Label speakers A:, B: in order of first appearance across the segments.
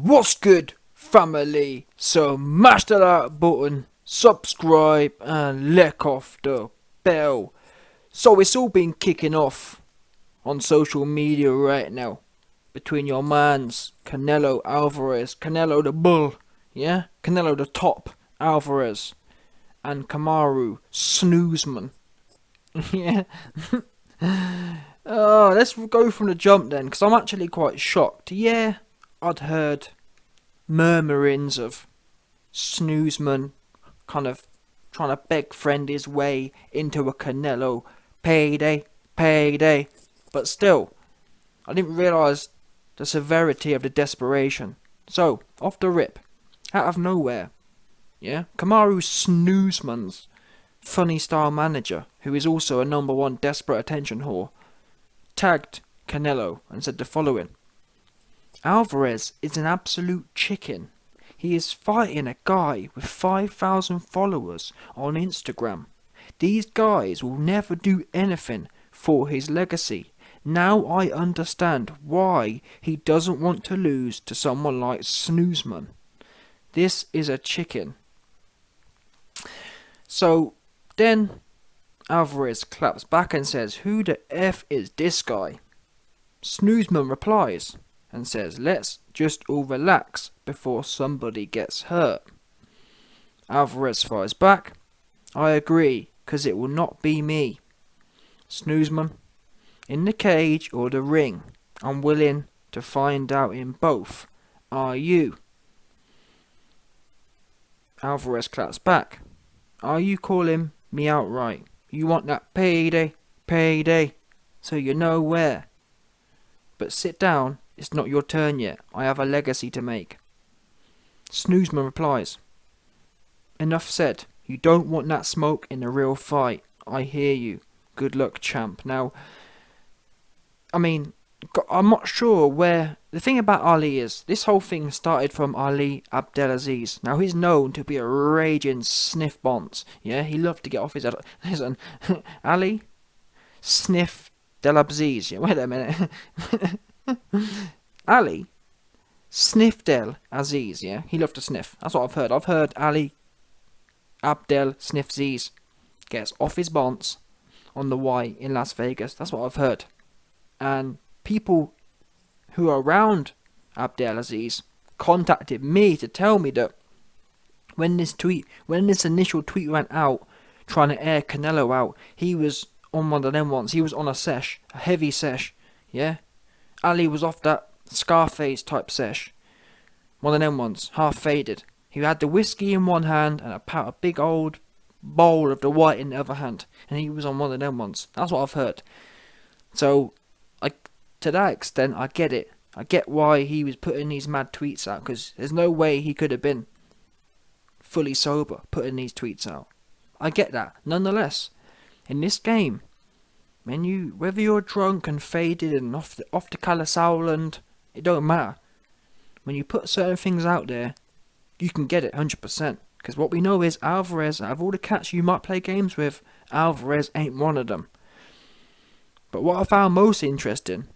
A: What's good, family? So mash that like button, subscribe, and lick off the bell. So it's all been kicking off on social media right now between your mans Canelo Alvarez, Canelo the Bull, yeah, Canelo the Top Alvarez, and Kamaru Snoozeman, yeah. Let's go from the jump then, because I'm actually quite shocked. Yeah, I'd heard murmurings of Snoozeman kind of trying to beg friend his way into a Canelo payday. But still, I didn't realise the severity of the desperation. So, off the rip, out of nowhere, yeah, Kamaru Snoozeman's funny style manager, who is also a number one desperate attention whore, tagged Canelo and said the following: Alvarez is an absolute chicken. He is fighting a guy with 5,000 followers on Instagram. These guys will never do anything for his legacy. Now I understand why he doesn't want to lose to someone like Snoozeman. This is a chicken. So then Alvarez claps back and says, "Who the F is this guy?" Snoozeman replies and says, "Let's just all relax before somebody gets hurt." Alvarez fires back, "I agree, 'cause it will not be me." Snoozeman, "In the cage or the ring, I'm willing to find out in both. Are you?" Alvarez claps back, "Are you calling me outright? You want that payday, so you know where. But sit down, it's not your turn yet. I have a legacy to make." Snoozeman replies, "Enough said. You don't want that smoke in a real fight. I hear you. Good luck, champ." Now, I mean, I'm not sure where... The thing about Ali is, this whole thing started from Ali Abdelaziz. Now, he's known to be a raging sniff bonce. Yeah, he loved to get off his head. Listen, Ali Sniff Delaziz. Yeah, wait a minute. Ali Sniffdel Aziz, yeah? He loved to sniff. That's what I've heard. I've heard Ali Abdel Sniffziz gets off his bonce on the Y in Las Vegas. That's what I've heard. And people who are around Abdelaziz contacted me to tell me that when this initial tweet went out, trying to air Canelo out, he was on one of them ones. He was on a heavy sesh, yeah? Ali was off that Scarface type sesh. One of them ones, half faded. He had the whiskey in one hand and a big old bowl of the white in the other hand. And he was on one of them ones. That's what I've heard. So, to that extent, I get it. I get why he was putting these mad tweets out. Because there's no way he could have been fully sober putting these tweets out. I get that. Nonetheless, in this game, whether you're drunk and faded and off the Callus Island, it don't matter. When you put certain things out there, you can get it 100%. Because what we know is Alvarez, out of all the cats you might play games with, Alvarez ain't one of them. But what I found most interesting,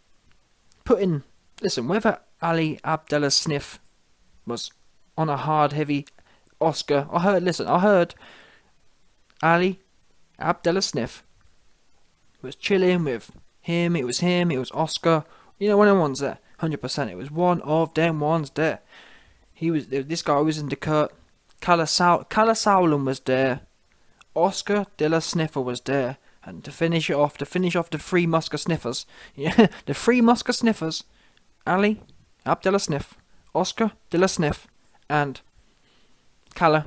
A: whether Ali Abdullah Sniff was on a hard, heavy Oscar, I heard Ali Abdullah Sniff was chilling with him, it was Oscar, one of them ones there, 100%, it was one of them ones there. This guy was in the cut, Calasaulan was there, Oscar de la Sniffer was there, and to finish off the three Musker Sniffers, yeah, the three Musker Sniffers, Ali Abdullah Sniff, Oscar de la Sniff, and Calla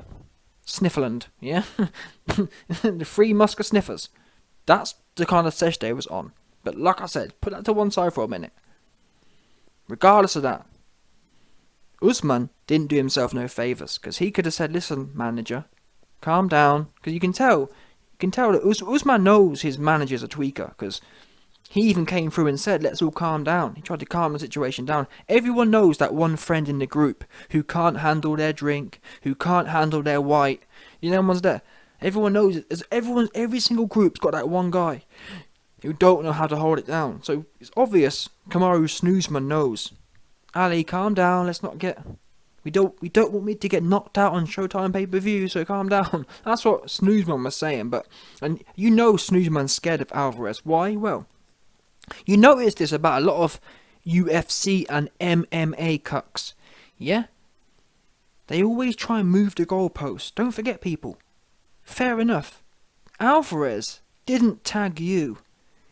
A: Snifferland, yeah, the three Musker Sniffers. That's the kind of sesh they was on. But like I said, put that to one side for a minute. Regardless of that, Usman didn't do himself no favours, because he could have said, "Listen, manager, calm down," because you can tell that Usman knows his manager's a tweaker, because he even came through and said, "Let's all calm down." He tried to calm the situation down. Everyone knows that one friend in the group who can't handle their drink, who can't handle their white. One's there. Everyone knows it. Every single group's got that one guy who don't know how to hold it down. So it's obvious Kamaru Snoozeman knows Ali, calm down. Let's not get. We don't want me to get knocked out on Showtime pay-per-view, so calm down. That's what Snoozeman was saying, and you know Snoozeman's scared of Alvarez. Why? Well, you notice this about a lot of UFC and MMA cucks. Yeah? They always try and move the goalposts. Don't forget, people. Fair enough. Alvarez didn't tag you.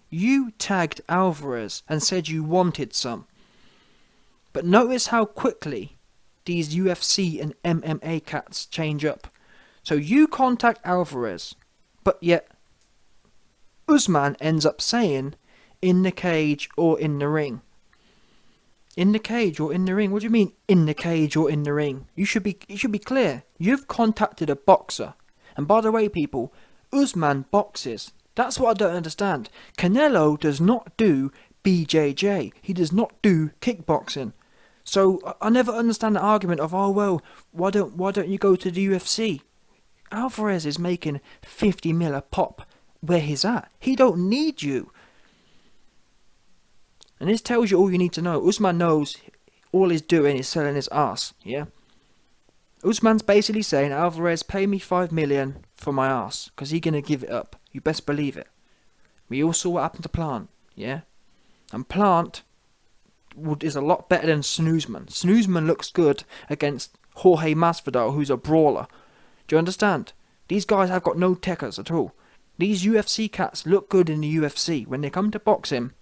A: You tagged Alvarez and said you wanted some. But notice how quickly these UFC and MMA cats change up. So you contact Alvarez, but yet Usman ends up saying in the cage or in the ring. In the cage or in the ring? What do you mean in the cage or in the ring? You should be clear. You've contacted a boxer. And by the way, people, Usman boxes. That's what I don't understand. Canelo does not do BJJ. He does not do kickboxing. So I never understand the argument of, oh well, why don't you go to the UFC? Alvarez is making 50 mil a pop where he's at. He don't need you. And this tells you all you need to know. Usman knows all he's doing is selling his ass, yeah? Usman's basically saying, Alvarez, pay me 5 million for my ass, because he's going to give it up. You best believe it. We all saw what happened to Plant, yeah? And Plant is a lot better than Snoozeman. Snoozeman looks good against Jorge Masvidal, who's a brawler. Do you understand? These guys have got no techers at all. These UFC cats look good in the UFC. When they come to boxing,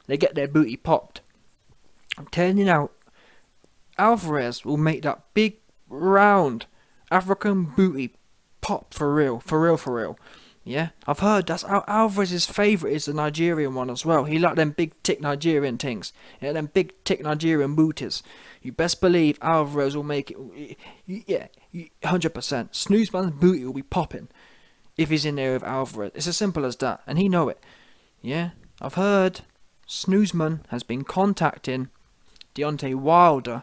A: they get their booty popped. I'm telling you now, Alvarez will make that big, round African booty pop for real. Yeah, I've heard that's Alvarez's favourite is the Nigerian one as well. He like them big tick Nigerian things. Yeah, them big tick Nigerian booties. You best believe Alvarez will make it. Yeah, 100%. Snoozeman's booty will be popping if he's in there with Alvarez. It's as simple as that, and he know it. Yeah, I've heard Snoozeman has been contacting Deontay Wilder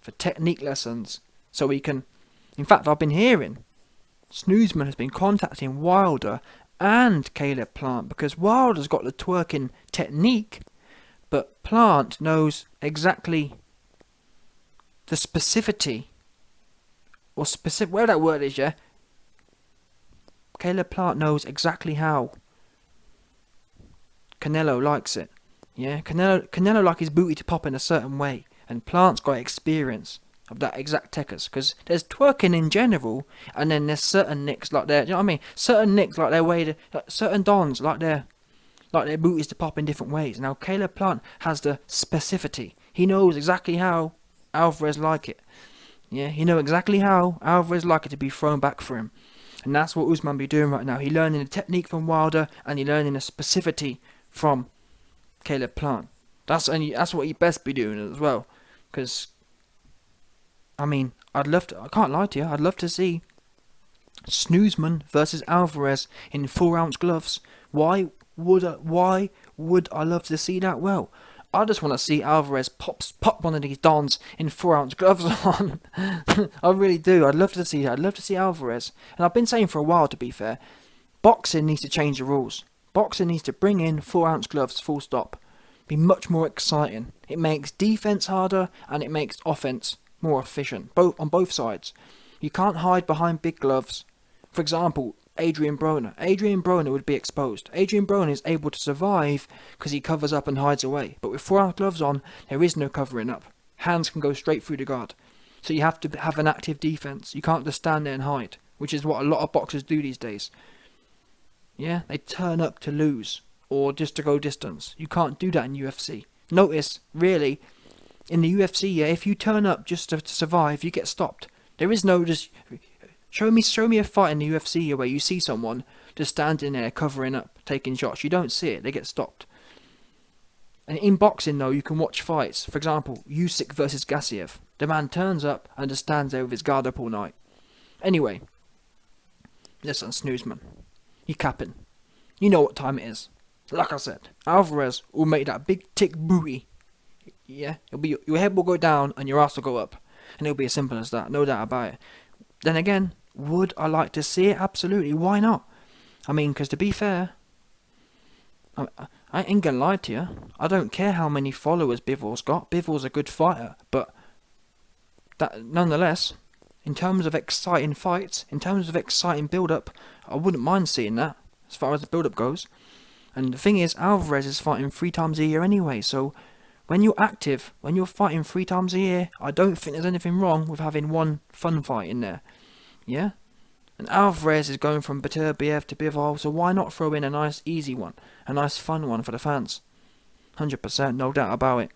A: for technique lessons so he can. In fact, I've been hearing Snoozeman has been contacting Wilder and Caleb Plant because Wilder's got the twerking technique, but Plant knows exactly the specificity or specific where that word is. Yeah, Caleb Plant knows exactly how Canelo likes it. Yeah, Canelo like his booty to pop in a certain way, and Plant's got experience of that exact techers, because there's twerking in general, and then there's certain nicks like their, you know what I mean? Certain nicks like their way to, certain dons like their booties to pop in different ways. Now Caleb Plant has the specificity. He knows exactly how Alvarez like it. Yeah, he knows exactly how Alvarez like it to be thrown back for him, and that's what Usman be doing right now. He learning the technique from Wilder, and he learning the specificity from Caleb Plant. That's what he best be doing as well, because I mean, I can't lie to you, I'd love to see Snoozeman versus Alvarez in 4-ounce gloves. Why would I love to see that? Well, I just want to see Alvarez pop one of these dons in 4-ounce gloves on. I really do. I'd love to see that. I'd love to see Alvarez. And I've been saying for a while, to be fair, boxing needs to change the rules. Boxing needs to bring in 4-ounce gloves, full stop. Be much more exciting. It makes defense harder and it makes offense more efficient, on both sides. You can't hide behind big gloves. For example, Adrian Broner. Adrian Broner would be exposed. Adrian Broner is able to survive because he covers up and hides away. But with 4-ounce gloves on, there is no covering up. Hands can go straight through the guard. So you have to have an active defense. You can't just stand there and hide, which is what a lot of boxers do these days. Yeah, they turn up to lose or just to go distance. You can't do that in UFC. Notice, really, in the UFC, yeah, if you turn up just to survive, you get stopped. There is no just show me a fight in the UFC where you see someone just standing there covering up, taking shots. You don't see it; they get stopped. And in boxing, though, you can watch fights. For example, Usyk versus Gassiev. The man turns up and just stands there with his guard up all night. Anyway, listen, Snoozeman, you capping. You know what time it is. Like I said, Alvarez will make that big tick booty. Yeah, it'll be your head will go down and your ass will go up, and it'll be as simple as that, no doubt about it. Then again, would I like to see it? Absolutely, why not? I mean, because to be fair, I ain't gonna lie to you. I don't care how many followers Bivol got. Bivol's a good fighter, but that nonetheless, in terms of exciting fights, in terms of exciting build-up, I wouldn't mind seeing that as far as the build-up goes. And the thing is, Alvarez is fighting 3 times a year anyway, so when you're active, when you're fighting 3 times a year, I don't think there's anything wrong with having one fun fight in there. Yeah? And Alvarez is going from Beterbiev to Bivol, so why not throw in a nice easy one? A nice fun one for the fans? 100%, no doubt about it.